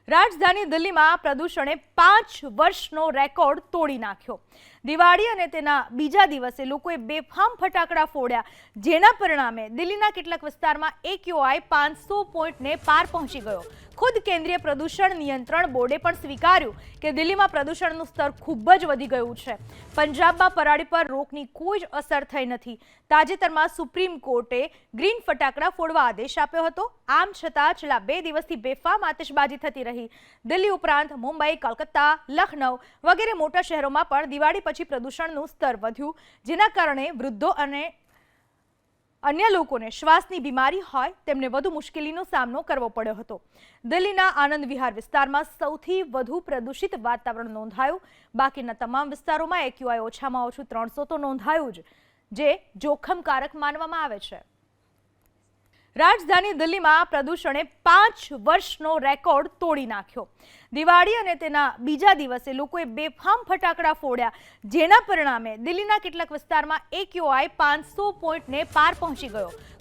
રાજધાની દિલ્હીમાં પ્રદૂષણે 5 વર્ષનો રેકોર્ડ તોડી નાખ્યો। દિવાળી અને તેના બીજા દિવસે લોકોએ બેફામ ફટાકડા ફોડ્યા, જેના પરિણામે દિલ્હીના કેટલાક વિસ્તારમાં AQI 500 પોઈન્ટને પાર પહોંચી ગયો। ખુદ કેન્દ્રીય પ્રદૂષણ નિયંત્રણ બોર્ડે પણ સ્વીકાર્યું કે દિલ્હીમાં પ્રદૂષણનું સ્તર ખૂબ જ વધી ગયું છે। પંજાબમાં પરાળી પર રોકની કોઈ જ અસર થઈ નથી। તાજેતરમાં સુપ્રીમ કોર્ટે ગ્રીન ફટાકડા ફોડવા આદેશ આપ્યો હતો। આમ છતાં છેલ્લા 2 દિવસથી બેફામ આતિશબાજી થતી રહી। દિલ્હી ઉપરાંત મુંબઈ, કોલકાતા, લખનઉ વગેરે મોટા શહેરોમાં પણ દિવાળી પછી પ્રદૂષણનું સ્તર વધ્યું, જેના કારણે વૃદ્ધો અને અન્ય લોકોને શ્વાસની બીમારી હોય તેમને વધુ મુશ્કેલીનો સામનો કરવો પડ્યો હતો। દિલ્હીના આનંદ વિહાર વિસ્તારમાં સૌથી વધુ પ્રદૂષિત વાતાવરણ નોંધાયું। બાકીના તમામ વિસ્તારોમાં AQI ઓછામાં ઓછું 300 તો નોંધાયું જ, જે જોખમકારક માનવામાં આવે છે। રાજધાની દિલ્હીમાં પ્રદૂષણે 5 વર્ષનો રેકોર્ડ તોડી નાખ્યો। દિવાળી અને તેના બીજા દિવસે લોકોએ બેફામ ફટાકડા ફોડ્યા, જેના પરિણામે દિલ્હીના કેટલાક વિસ્તારમાં AQI 500 પોઈન્ટને પાર પહોંચી ગયો।